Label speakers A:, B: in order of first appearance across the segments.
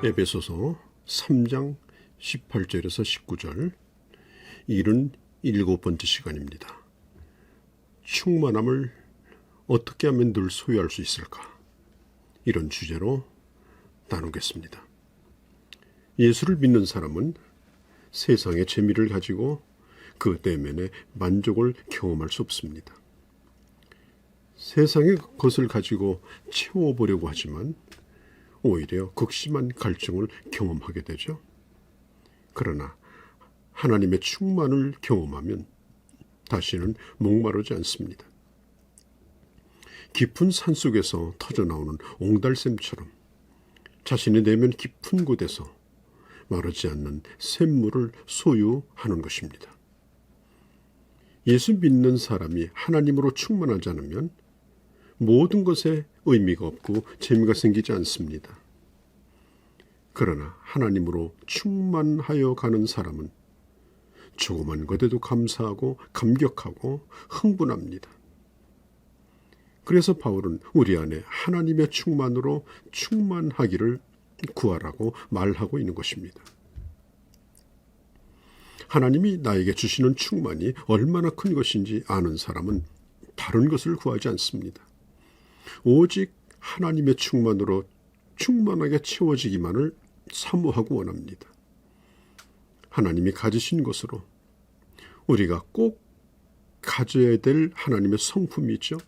A: 에베소서 3장 18절에서 19절 77번째 시간입니다. 충만함을 어떻게 하면 늘 소유할 수 있을까? 이런 주제로 나누겠습니다. 예수를 믿는 사람은 세상의 재미를 가지고 그 내면의 만족을 경험할 수 없습니다. 세상의 것을 가지고 채워보려고 하지만 오히려 극심한 갈증을 경험하게 되죠. 그러나 하나님의 충만을 경험하면 다시는 목마르지 않습니다. 깊은 산속에서 터져나오는 옹달샘처럼 자신의 내면 깊은 곳에서 마르지 않는 샘물을 소유하는 것입니다. 예수 믿는 사람이 하나님으로 충만하지 않으면 모든 것에 의미가 없고 재미가 생기지 않습니다. 그러나 하나님으로 충만하여 가는 사람은 조그만 것에도 감사하고 감격하고 흥분합니다. 그래서 바울은 우리 안에 하나님의 충만으로 충만하기를 구하라고 말하고 있는 것입니다. 하나님이 나에게 주시는 충만이 얼마나 큰 것인지 아는 사람은 다른 것을 구하지 않습니다. 오직 하나님의 충만으로 충만하게 채워지기만을 사모하고 원합니다. 하나님이 가지신 것으로 우리가 꼭 가져야 될 하나님의 성품이 있죠.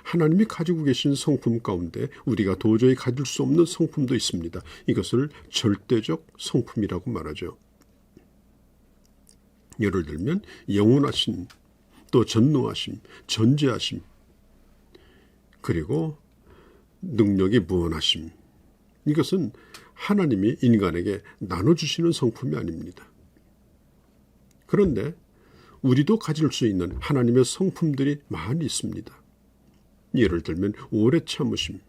A: 하나님이 가지고 계신 성품 가운데 우리가 도저히 가질 수 없는 성품도 있습니다. 이것을 절대적 성품이라고 말하죠. 예를 들면 영원하심, 또 전능하심, 전지하심, 그리고 능력이 무한하심. 이것은 하나님이 인간에게 나눠주시는 성품이 아닙니다. 그런데 우리도 가질 수 있는 하나님의 성품들이 많이 있습니다. 예를 들면 오래 참으심,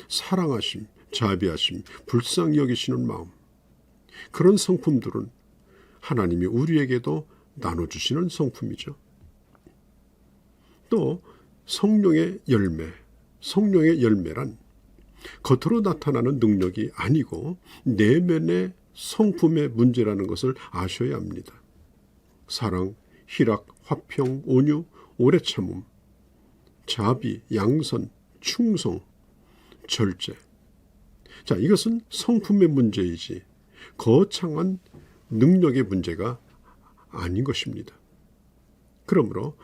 A: 사랑하심, 자비하심, 불쌍히 여기시는 마음. 그런 성품들은 하나님이 우리에게도 나눠주시는 성품이죠. 또 성령의 열매, 성령의 열매란 겉으로 나타나는 능력이 아니고 내면의 성품의 문제라는 것을 아셔야 합니다. 사랑, 희락, 화평, 온유, 오래 참음, 자비, 양선, 충성, 절제. 자, 이것은 성품의 문제이지 거창한 능력의 문제가 아닌 것입니다. 그러므로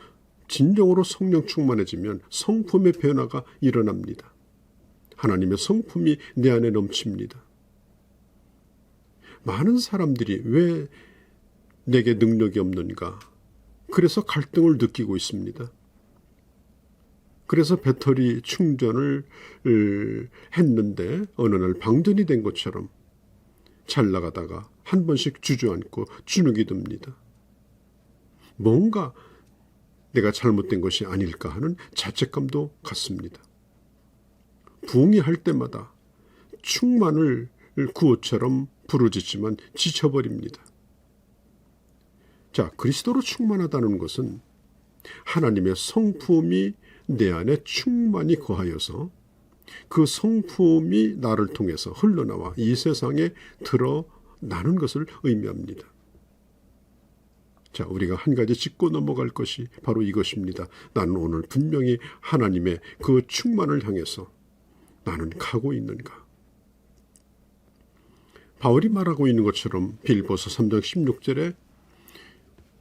A: 진정으로 성령 충만해지면 성품의 변화가 일어납니다. 하나님의 성품이 내 안에 넘칩니다. 많은 사람들이 왜 내게 능력이 없는가? 그래서 갈등을 느끼고 있습니다. 그래서 배터리 충전을 했는데 어느 날 방전이 된 것처럼 잘 나가다가 한 번씩 주저앉고 주눅이 듭니다. 뭔가 내가 잘못된 것이 아닐까 하는 자책감도 갖습니다. 부흥이 때마다 충만을 구호처럼 부르짖지만 지쳐버립니다. 자, 그리스도로 충만하다는 것은 하나님의 성품이 내 안에 충만히 거하여서 그 성품이 나를 통해서 흘러나와 이 세상에 드러나는 것을 의미합니다. 자, 우리가 한 가지 짚고 넘어갈 것이 바로 이것입니다. 나는 오늘 분명히 하나님의 그 충만을 향해서 나는 가고 있는가? 바울이 말하고 있는 것처럼 빌보서 3장 16절에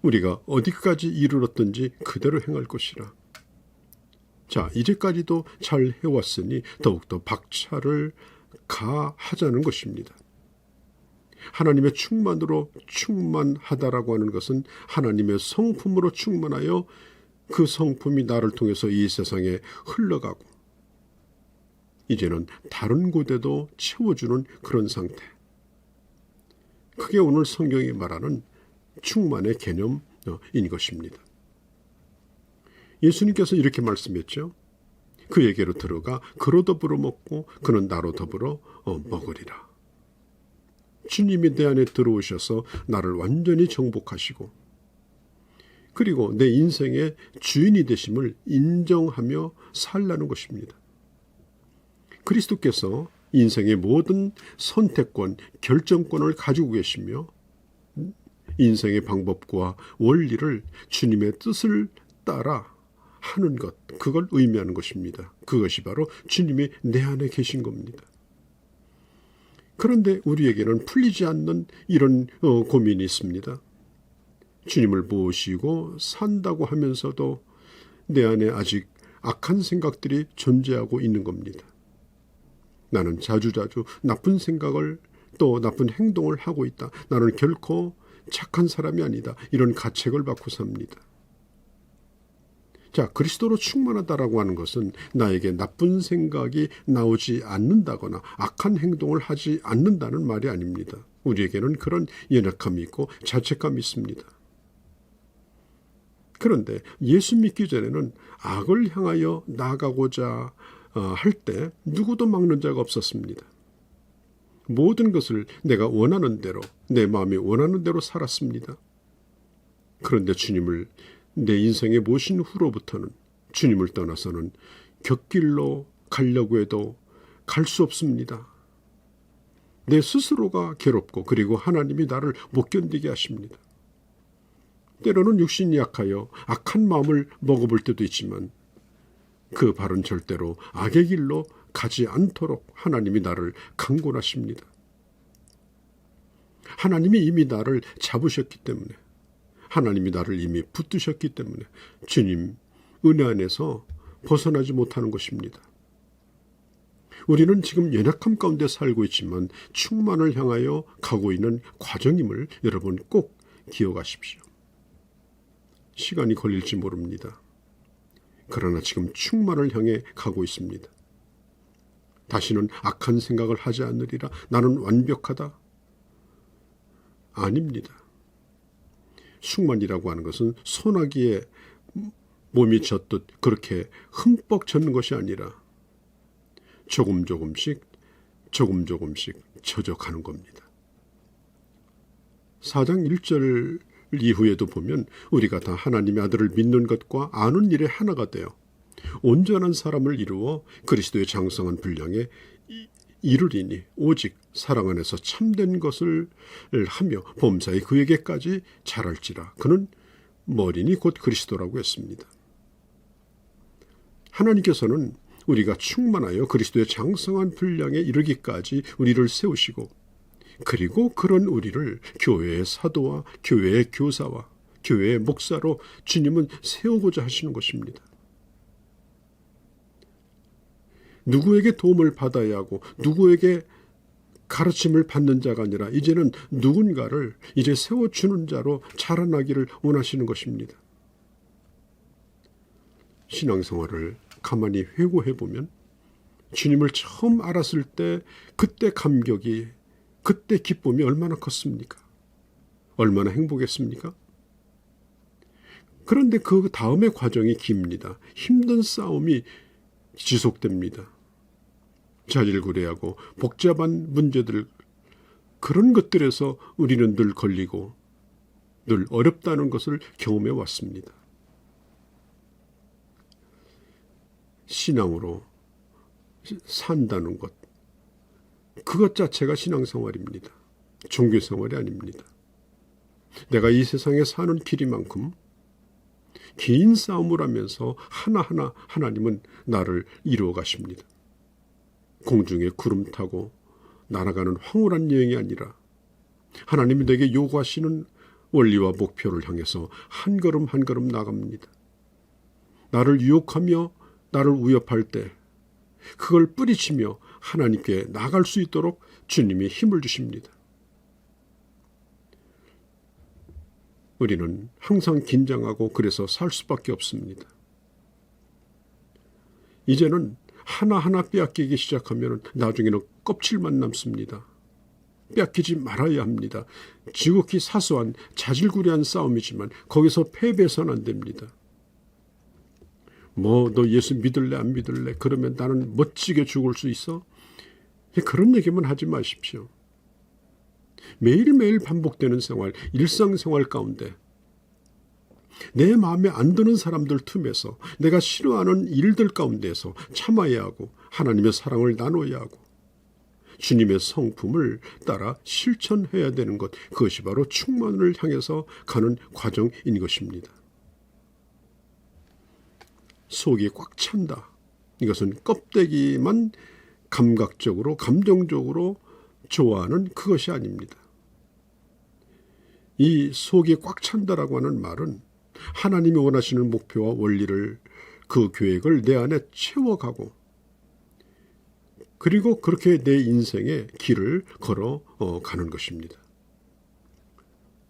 A: 우리가 어디까지 이르렀든지 그대로 행할 것이라. 자, 이제까지도 잘 해왔으니 더욱더 박차를 가하자는 것입니다. 하나님의 충만으로 충만하다라고 하는 것은 하나님의 성품으로 충만하여 그 성품이 나를 통해서 이 세상에 흘러가고 이제는 다른 곳에도 채워주는 그런 상태. 그게 오늘 성경이 말하는 충만의 개념인 것입니다. 예수님께서 이렇게 말씀했죠. 그에게로 들어가 그로 더불어 먹고 그는 나로 더불어 먹으리라. 주님이 내 안에 들어오셔서 나를 완전히 정복하시고 그리고 내 인생의 주인이 되심을 인정하며 살라는 것입니다. 그리스도께서 인생의 모든 선택권, 결정권을 가지고 계시며 인생의 방법과 원리를 주님의 뜻을 따라 하는 것, 그걸 의미하는 것입니다. 그것이 바로 주님이 내 안에 계신 겁니다. 그런데 우리에게는 풀리지 않는 이런 고민이 있습니다. 주님을 모시고 산다고 하면서도 내 안에 아직 악한 생각들이 존재하고 있는 겁니다. 나는 자주자주 나쁜 생각을 또 나쁜 행동을 하고 있다. 나는 결코 착한 사람이 아니다. 이런 가책을 받고 삽니다. 자, 그리스도로 충만하다라고 하는 것은 나에게 나쁜 생각이 나오지 않는다거나 악한 행동을 하지 않는다는 말이 아닙니다. 우리에게는 그런 연약함이 있고 자책감이 있습니다. 그런데 예수 믿기 전에는 악을 향하여 나아가고자 할 때 누구도 막는 자가 없었습니다. 모든 것을 내가 원하는 대로, 내 마음이 원하는 대로 살았습니다. 그런데 주님을 내 인생에 모신 후로부터는, 주님을 떠나서는 곁길로 가려고 해도 갈 수 없습니다. 내 스스로가 괴롭고 그리고 하나님이 나를 못 견디게 하십니다. 때로는 육신이 약하여 악한 마음을 먹어볼 때도 있지만 그 발은 절대로 악의 길로 가지 않도록 하나님이 나를 강권하십니다. 하나님이 이미 나를 잡으셨기 때문에, 하나님이 나를 이미 붙드셨기 때문에 주님 은혜 안에서 벗어나지 못하는 것입니다. 우리는 지금 연약함 가운데 살고 있지만 충만을 향하여 가고 있는 과정임을 여러분 꼭 기억하십시오. 시간이 걸릴지 모릅니다. 그러나 지금 충만을 향해 가고 있습니다. 다시는 악한 생각을 하지 않으리라. 나는 완벽하다. 아닙니다. 충만이라고 하는 것은 소나기에 몸이 젖듯 그렇게 흠뻑 젖는 것이 아니라 조금씩 젖어가는 겁니다. 4장 1절 이후에도 보면 우리가 다 하나님의 아들을 믿는 것과 아는 일에 하나가 되어 온전한 사람을 이루어 그리스도의 장성한 분량에 이르리니 오직 사랑 안에서 참된 것을 하며 범사에 그에게까지 자랄지라. 그는 머리니 곧 그리스도라고 했습니다. 하나님께서는 우리가 충만하여 그리스도의 장성한 분량에 이르기까지 우리를 세우시고, 그리고 그런 우리를 교회의 사도와 교회의 교사와 교회의 목사로 주님은 세우고자 하시는 것입니다. 누구에게 도움을 받아야 하고 누구에게 가르침을 받는 자가 아니라 이제는 누군가를 이제 세워주는 자로 자라나기를 원하시는 것입니다. 신앙생활을 가만히 회고해보면 주님을 처음 알았을 때 그때 감격이, 그때 기쁨이 얼마나 컸습니까? 얼마나 행복했습니까? 그런데 그 다음의 과정이 깁니다. 힘든 싸움이 지속됩니다. 자질구레하고 복잡한 문제들, 그런 것들에서 우리는 늘 걸리고 늘 어렵다는 것을 경험해 왔습니다. 신앙으로 산다는 것, 그것 자체가 신앙생활입니다. 종교생활이 아닙니다. 내가 이 세상에 사는 길이만큼 긴 싸움을 하면서 하나하나 하나님은 나를 이루어 가십니다. 공중에 구름 타고 날아가는 황홀한 여행이 아니라 하나님이 내게 요구하시는 원리와 목표를 향해서 한 걸음 한 걸음 나갑니다. 나를 유혹하며 나를 위협할 때 그걸 뿌리치며 하나님께 나갈 수 있도록 주님이 힘을 주십니다. 우리는 항상 긴장하고 그래서 살 수밖에 없습니다. 이제는 하나하나 빼앗기기 시작하면 나중에는 껍질만 남습니다. 빼앗기지 말아야 합니다. 지극히 사소한 자질구레한 싸움이지만 거기서 패배해서는 안 됩니다. 너 예수 믿을래 안 믿을래? 그러면 나는 멋지게 죽을 수 있어? 그런 얘기만 하지 마십시오. 매일매일 반복되는 생활, 일상생활 가운데 내 마음에 안 드는 사람들 틈에서, 내가 싫어하는 일들 가운데서 참아야 하고 하나님의 사랑을 나눠야 하고 주님의 성품을 따라 실천해야 되는 것, 그것이 바로 충만을 향해서 가는 과정인 것입니다. 속이 꽉 찬다. 이것은 껍데기만 감각적으로, 감정적으로 좋아하는 그것이 아닙니다. 이 속이 꽉 찬다라고 하는 말은 하나님이 원하시는 목표와 원리를, 그 계획을 내 안에 채워가고, 그리고 그렇게 내 인생의 길을 걸어가는 것입니다.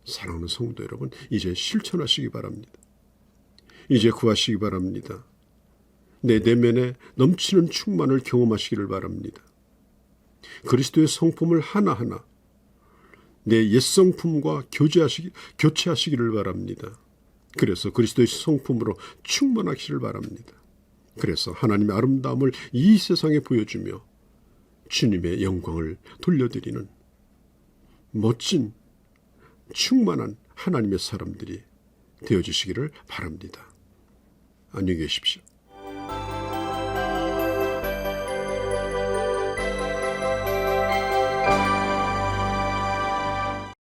A: 사랑하는 성도 여러분, 이제 실천하시기 바랍니다. 이제 구하시기 바랍니다. 내 내면에 넘치는 충만을 경험하시기를 바랍니다. 그리스도의 성품을 하나하나 내 옛 성품과 교체하시기를 바랍니다. 그래서 그리스도의 성품으로 충만하시기를 바랍니다. 그래서 하나님의 아름다움을 이 세상에 보여주며 주님의 영광을 돌려드리는 멋진 충만한 하나님의 사람들이 되어주시기를 바랍니다. 안녕히 계십시오.